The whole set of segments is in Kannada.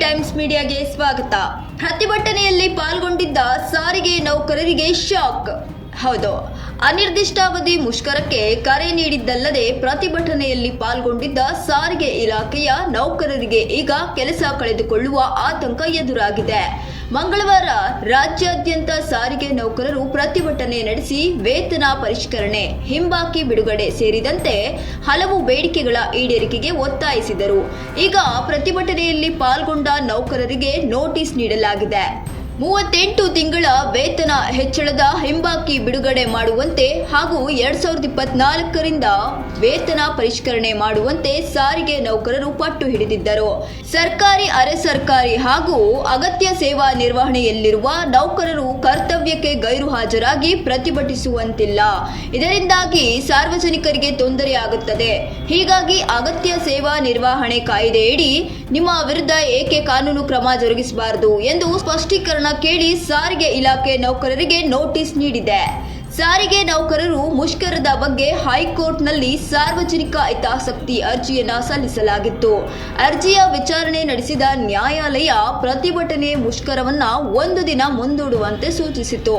ಟೈಮ್ಸ್ ಮೀಡಿಯಾಗೆ ಸ್ವಾಗತ. ಪ್ರತಿಭಟನೆಯಲ್ಲಿ ಪಾಲ್ಗೊಂಡಿದ್ದ ಸಾರಿಗೆ ನೌಕರರಿಗೆ ಶಾಕ್. ಹೌದು, ಅನಿರ್ದಿಷ್ಟಾವಧಿ ಮುಷ್ಕರಕ್ಕೆ ಕರೆ ನೀಡಿದ್ದಲ್ಲದೆ ಪ್ರತಿಭಟನೆಯಲ್ಲಿ ಪಾಲ್ಗೊಂಡಿದ್ದ ಸಾರಿಗೆ ಇಲಾಖೆಯ ನೌಕರರಿಗೆ ಈಗ ಕೆಲಸ ಕಳೆದುಕೊಳ್ಳುವ ಆತಂಕ ಎದುರಾಗಿದೆ. ಮಂಗಳವಾರ ರಾಜ್ಯಾದ್ಯಂತ ಸಾರಿಗೆ ನೌಕರರು ಪ್ರತಿಭಟನೆ ನಡೆಸಿ ವೇತನ ಪರಿಷ್ಕರಣೆ, ಹಿಂಬಾಕಿ ಬಿಡುಗಡೆ ಸೇರಿದಂತೆ ಹಲವು ಬೇಡಿಕೆಗಳ ಈಡೇರಿಕೆಗೆ ಒತ್ತಾಯಿಸಿದರು. ಈಗ ಪ್ರತಿಭಟನೆಯಲ್ಲಿ ಪಾಲ್ಗೊಂಡ ನೌಕರರಿಗೆ ನೋಟಿಸ್ ನೀಡಲಾಗಿದೆ. 38 ತಿಂಗಳ ವೇತನ ಹೆಚ್ಚಳದ ಹಿಂಬಾಕಿ ಬಿಡುಗಡೆ ಮಾಡುವಂತೆ ಹಾಗೂ 2024ರಿಂದ ವೇತನ ಪರಿಷ್ಕರಣೆ ಮಾಡುವಂತೆ ಸಾರಿಗೆ ನೌಕರರು ಪಟ್ಟು ಹಿಡಿದಿದ್ದರು. ಸರ್ಕಾರಿ, ಅರೆ ಸರ್ಕಾರಿ ಹಾಗೂ ಅಗತ್ಯ ಸೇವಾ ನಿರ್ವಹಣೆಯಲ್ಲಿರುವ ನೌಕರರು ಕರ್ತವ್ಯಕ್ಕೆ ಗೈರು ಹಾಜರಾಗಿ ಪ್ರತಿಭಟಿಸುವಂತಿಲ್ಲ. ಇದರಿಂದಾಗಿ ಸಾರ್ವಜನಿಕರಿಗೆ ತೊಂದರೆಯಾಗುತ್ತದೆ. ಹೀಗಾಗಿ ಅಗತ್ಯ ಸೇವಾ ನಿರ್ವಹಣೆ ಕಾಯ್ದೆಯಡಿ ನಿಮ್ಮ ವಿರುದ್ಧ ಏಕೆ ಕಾನೂನು ಕ್ರಮ ಜರುಗಿಸಬಾರದು ಎಂದು ಸ್ಪಷ್ಟೀಕರಣ ಕೇಳಿ ಸಾರಿಗೆ ಇಲಾಖೆ ನೌಕರರಿಗೆ ನೋಟಿಸ್ ನೀಡಿದೆ. ಸಾರಿಗೆ ನೌಕರರು ಮುಷ್ಕರದ ಬಗ್ಗೆ ಹೈಕೋರ್ಟ್ನಲ್ಲಿ ಸಾರ್ವಜನಿಕ ಹಿತಾಸಕ್ತಿ ಅರ್ಜಿಯನ್ನು ಸಲ್ಲಿಸಲಾಗಿತ್ತು. ಅರ್ಜಿಯ ವಿಚಾರಣೆ ನಡೆಸಿದ ನ್ಯಾಯಾಲಯ ಪ್ರತಿಭಟನೆ ಮುಷ್ಕರವನ್ನ 1 ದಿನ ಮುಂದೂಡುವಂತೆ ಸೂಚಿಸಿತು.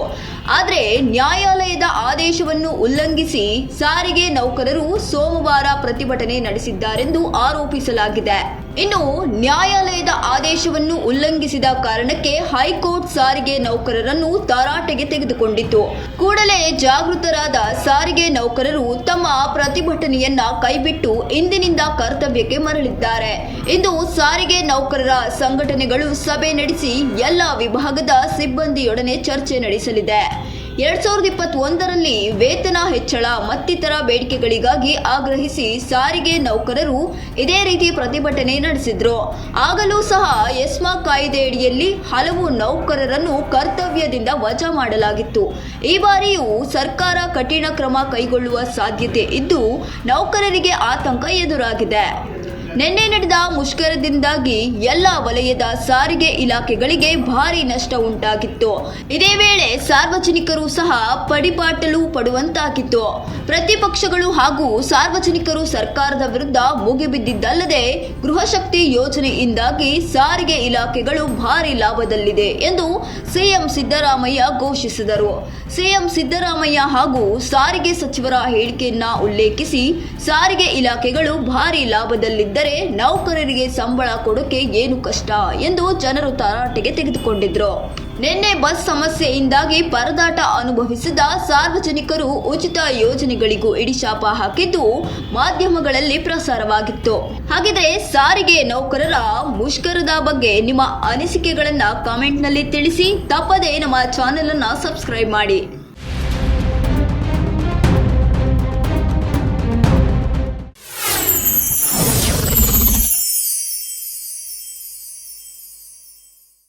ಆದರೆ ನ್ಯಾಯಾಲಯದ ಆದೇಶವನ್ನು ಉಲ್ಲಂಘಿಸಿ ಸಾರಿಗೆ ನೌಕರರು ಸೋಮವಾರ ಪ್ರತಿಭಟನೆ ನಡೆಸಿದ್ದಾರೆಂದು ಆರೋಪಿಸಲಾಗಿದೆ. ಇನ್ನು ನ್ಯಾಯಾಲಯದ ಆದೇಶವನ್ನು ಉಲ್ಲಂಘಿಸಿದ ಕಾರಣಕ್ಕೆ ಹೈಕೋರ್ಟ್ ಸಾರಿಗೆ ನೌಕರರನ್ನು ತರಾಟೆಗೆ ತೆಗೆದುಕೊಂಡಿತು. ಕೂಡಲೇ ಜಾಗೃತರಾದ ಸಾರಿಗೆ ನೌಕರರು ತಮ್ಮ ಪ್ರತಿಭಟನೆಯನ್ನ ಕೈಬಿಟ್ಟು ಇಂದಿನಿಂದ ಕರ್ತವ್ಯಕ್ಕೆ ಮರಳಿದ್ದಾರೆ. ಇಂದು ಸಾರಿಗೆ ನೌಕರರ ಸಂಘಟನೆಗಳು ಸಭೆ ನಡೆಸಿ ಎಲ್ಲ ವಿಭಾಗದ ಸಿಬ್ಬಂದಿಯೊಡನೆ ಚರ್ಚೆ ನಡೆಸಲಿದೆ. 2021ರಲ್ಲಿ ವೇತನ ಹೆಚ್ಚಳ ಮತ್ತಿತರ ಬೇಡಿಕೆಗಳಿಗಾಗಿ ಆಗ್ರಹಿಸಿ ಸಾರಿಗೆ ನೌಕರರು ಇದೇ ರೀತಿ ಪ್ರತಿಭಟನೆ ನಡೆಸಿದ್ರು. ಆಗಲೂ ಸಹ ಎಸ್ಮಾ ಕಾಯ್ದೆಯಡಿಯಲ್ಲಿ ಹಲವು ನೌಕರರನ್ನು ಕರ್ತವ್ಯದಿಂದ ವಜಾ ಮಾಡಲಾಗಿತ್ತು. ಈ ಬಾರಿಯೂ ಸರ್ಕಾರ ಕಠಿಣ ಕ್ರಮ ಕೈಗೊಳ್ಳುವ ಸಾಧ್ಯತೆ ಇದ್ದು ನೌಕರರಿಗೆ ಆತಂಕ ಎದುರಾಗಿದೆ. ನಿನ್ನೆ ನಡೆದ ಮುಷ್ಕರದಿಂದಾಗಿ ಎಲ್ಲ ವಲಯದ ಸಾರಿಗೆ ಇಲಾಖೆಗಳಿಗೆ ಭಾರಿ ನಷ್ಟ ಉಂಟಾಗಿತ್ತು. ಇದೇ ವೇಳೆ ಸಾರ್ವಜನಿಕರು ಸಹ ಪಡಿಪಾಟಲು ಪಡುವಂತಾಗಿತ್ತು. ಪ್ರತಿಪಕ್ಷಗಳು ಹಾಗೂ ಸಾರ್ವಜನಿಕರು ಸರ್ಕಾರದ ವಿರುದ್ಧ ಮುಗಿಬಿದ್ದಿದ್ದಲ್ಲದೆ ಗೃಹಶಕ್ತಿ ಯೋಜನೆಯಿಂದಾಗಿ ಸಾರಿಗೆ ಇಲಾಖೆಗಳು ಭಾರಿ ಲಾಭದಲ್ಲಿದೆ ಎಂದು ಸಿಎಂ ಸಿದ್ದರಾಮಯ್ಯ ಘೋಷಿಸಿದರು. ಸಿಎಂ ಸಿದ್ದರಾಮಯ್ಯ ಹಾಗೂ ಸಾರಿಗೆ ಸಚಿವರ ಹೇಳಿಕೆಯನ್ನ ಉಲ್ಲೇಖಿಸಿ ಸಾರಿಗೆ ಇಲಾಖೆಗಳು ಭಾರಿ ಲಾಭದಲ್ಲಿದ್ದರೆ ನೌಕರರಿಗೆ ಸಂಬಳ ಕೊಡೋಕೆ ಏನು ಕಷ್ಟ ಎಂದು ಜನರು ತರಾಟೆಗೆ ತೆಗೆದುಕೊಂಡಿದ್ರು. ನಿನ್ನೆ ಬಸ್ ಸಮಸ್ಯೆಯಿಂದಾಗಿ ಪರದಾಟ ಅನುಭವಿಸಿದ ಸಾರ್ವಜನಿಕರು ಉಚಿತ ಯೋಜನೆಗಳಿಗೂ ಇಡಿಶಾಪ ಹಾಕಿದ್ದು ಮಾಧ್ಯಮಗಳಲ್ಲಿ ಪ್ರಸಾರವಾಗಿತ್ತು. ಹಾಗಿದ್ರೆ ಸಾರಿಗೆ ನೌಕರರ ಮುಷ್ಕರದ ಬಗ್ಗೆ ನಿಮ್ಮ ಅನಿಸಿಕೆಗಳನ್ನ ಕಾಮೆಂಟ್ನಲ್ಲಿ ತಿಳಿಸಿ. ತಪ್ಪದೇ ನಮ್ಮ ಚಾನೆಲ್ ಅನ್ನ ಸಬ್ಸ್ಕ್ರೈಬ್ ಮಾಡಿ.